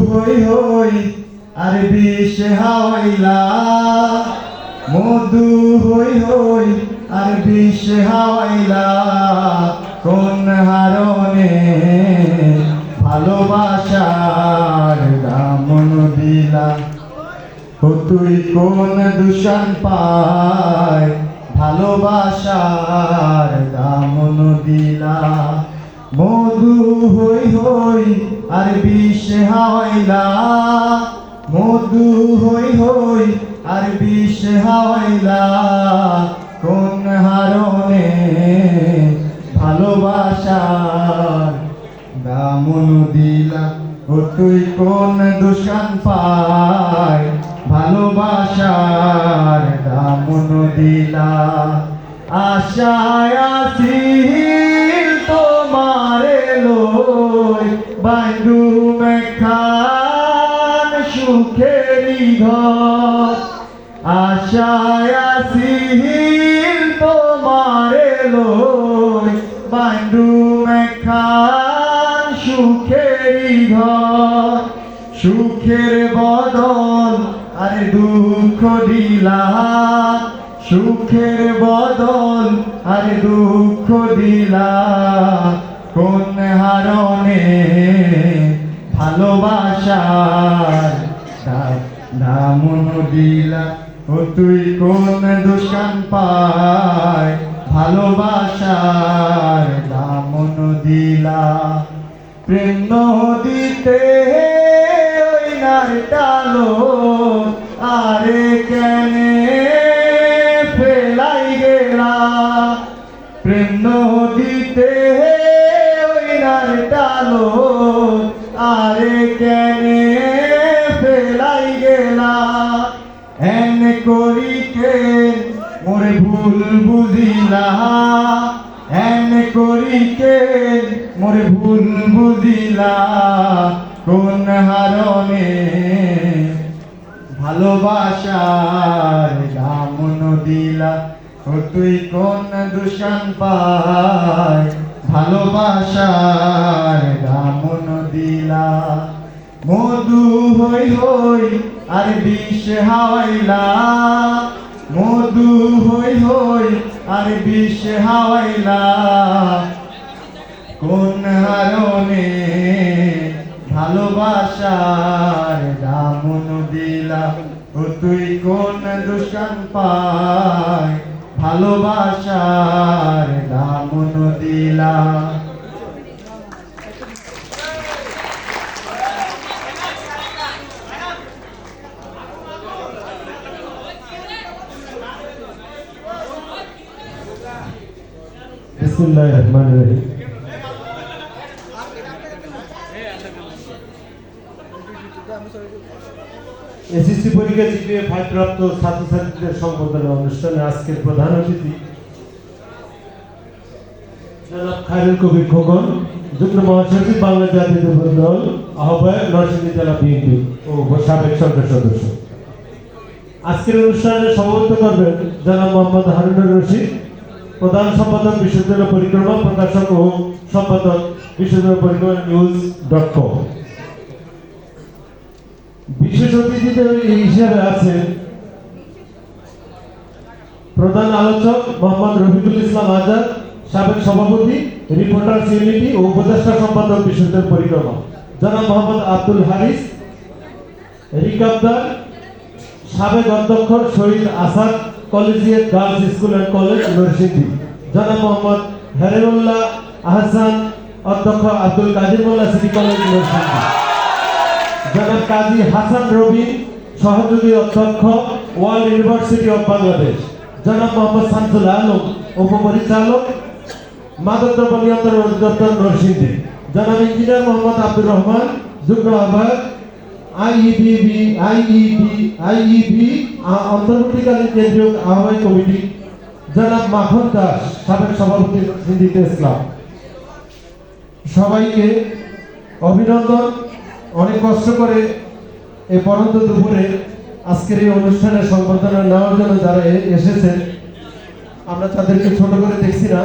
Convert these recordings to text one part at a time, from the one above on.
হই হই আর বিষ হাওয়াইলা, মধু হই হই আর বিষ হাওয়াইলা, কোন হারণে ভালোবাসার দামন দিলা। ও তুই কোন দূষণ পায় ভালোবাসার দামন দিলা। মধু হই হই আর বিষ হাওয়াইলা, মধু হই হই আর বিষ হাওয়াইলা, কোন হারণে ভালোবাসার দামন দিলা। ও তুই কোন দূষণ পায় ভালোবাসার দামন দিলা। আশায় আছিল তোমারে লই বাইন্দু মেখান সুখেরি ঘর, আশায় আছিল তোমারে লই বাইন্দু মেখান সুখেরি ঘর। সুখের বদল আর দুঃখ দিলা, সুখের বদল আর দুঃখ দিলা, কোন হারণে ভালোবাসার দামন দিলা। ও তুই কোন দূষণ পায় ভালোবাসার দামন দিলা। প্রেম নদীতে ওই নার টালো আরে কেনে ফেলাই গেলা, প্রেম নদীতে ওই নার টালো আরে কেনে ফেলাই গেলা। এন করিকে মোরে ভুল বুঝিলা, এন করিকে মোরে ভুল বুঝিলা, কোন হারণে ভালোবাসার দামন দিলা। ও তুই কোন দূষণ পায় ভালোবাসার দামন দিলা। মধু হই হই আর বিষ হাওয়াইলা, মধু হই হই আর বিষ হাওয়াইলা, কোন হারণে ভালোবাসার দামন দিলা। ও তুই কোন দূষণ পায় ভালোবাসার দামন দিলা। বিসমিল্লাহির রহমানির রহিম। এসএসসি পরীক্ষা জিপিএ 5 প্রাপ্ত ছাত্রছাত্রীদের সম্বর্ধনা অনুষ্ঠানে আজকের প্রধান অতিথি জনাব খায়রুল কবির খোকন, যুগ্ম মহাসচিব বাংলা জাতীয়তাবাদী দল, আহ্বায়ক নরসিংদী জেলা বিএনপি ও সাবেক সংসদ সদস্য। আজকের অনুষ্ঠানে সভাপতিত্ব করবেন জনাব মোহাম্মদ হারুনুর রশিদ, প্রধান সম্পাদক বিশ্ববিদ্যালয় পরিক্রমা, প্রকাশক ও সম্পাদক বিশ্ববিদ্যালয় পরিক্রমা news.com। বিশেষ অতিথিদের হিসেবে আছেন প্রধান আলোচক মোহাম্মদ রফিকুল ইসলাম আজাদ, সাবেক সভাপতি রিপোর্টার্স ইউনিটি ও উপদেষ্টা সম্পাদক বিশ্ববিদ্যালয় পরিক্রমা, জনাব মোহাম্মদ আব্দুল হারিস রিকাবদার, সাবেক অধ্যক্ষ Shaheed Asad collegiate girls school and college Narsingdi, জনাব মোহাম্মদ হেরেউল্লাহ আহসান অধ্যক্ষ আব্দুল কাদির মোল্লা সিটি কলেজ নরসিংদী, জনাব কাজী হাসান রবি সহযোগী অধ্যক্ষ ওয়ার্ল্ড ইউনিভার্সিটি অফ বাংলাদেশ, জনাব মোহাম্মদ শামসুল আলম উপপরিচালক মাদকদ্রব্য নিয়ন্ত্রণ অধিদপ্তর নরসিংদী, জনাব ইঞ্জিনিয়ার মোহাম্মদ আব্দুর রহমান যুগ্ম আহ্বায়ক আইইবি অন্তর্বর্তীকালীন কেন্দ্রীয় আহ্বায়ক কমিটি, জনাব মাখন দাস সাবেক সভাপতি নরসিংদী ইসলাম। সবাইকে অভিনন্দন। অনেক কষ্ট করে এই পরন্ত দুপুরে আজকের এই অনুষ্ঠানে সংবর্ধনা নেওয়ার জন্য যারা এসেছেন, আমরা তাদেরকে ছোট করে দেখছি না,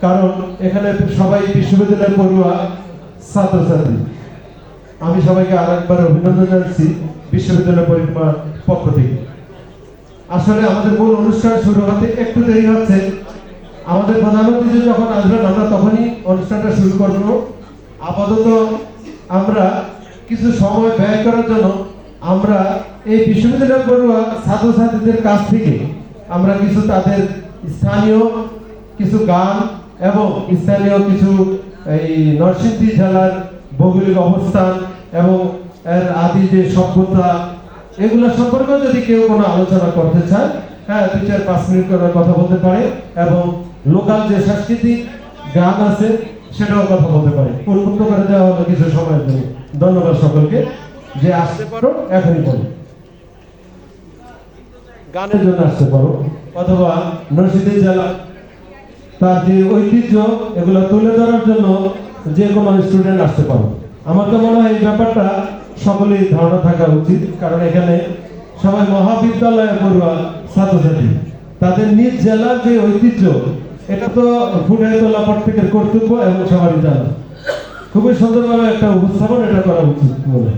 কারণ এখানে সবাই বিশ্ববিদ্যালয়ের পড়ুয়া ছাত্রছাত্রী। আমি সবাইকে আরেকবার অভিনন্দন জানাচ্ছি বিশ্ববিদ্যালয় পরিক্রমার পক্ষ থেকে। আসলে আমাদের মূল অনুষ্ঠান শুরু হতে একটু দেরি হচ্ছে। আমাদের প্রধান অতিথি যখন আসবেন আমরা তখনই অনুষ্ঠানটা শুরু করব। আপাতত আমরা কিছু সময় ব্যয় করার জন্য আমরা এই বিশ্ববিদ্যালয় পড়ুয়া ছাত্রছাত্রীদের কাছ থেকে আমরা কিছু তাদের স্থানীয় কিছু গান এবং স্থানীয় কিছু এই নরসিংদী জেলার ভৌগোলিক অবস্থান এবং এর আদি যে সভ্যতা এগুলো সম্পর্কে যদি কেউ কোনো আলোচনা করতে চায়, হ্যাঁ 2-4-5 মিনিট করে কথা বলতে পারে এবং লোকাল যে সাংস্কৃতিক গান আছে সেটাও কথা বলতে পারে। উন্মুক্ত করে দেওয়া হলো কিছু সময়ের জন্য। ধন্যবাদ সকলকে যে আসতে পারো এখনই বলো, গানের জন্য আসতে পারো অথবা নরসিংদী জেলা তার যে ঐতিহ্য এগুলো তুলে ধরার জন্য যে কোনো স্টুডেন্ট আসতে পারো। আমার তো মনে হয় এই ব্যাপারটা সকলেই ধারণা থাকা উচিত, কারণ এখানে সবাই মহাবিদ্যালয়ে পড়ুয়া ছাত্রছাত্রী, তাদের নিজ জেলার যে ঐতিহ্য এটা তো ফুটিয়ে তোলা প্রত্যেকের কর্তব্য এবং সবারই জানা। খুবই সুন্দরভাবে একটা উপস্থাপন এটা করা উচিত বলে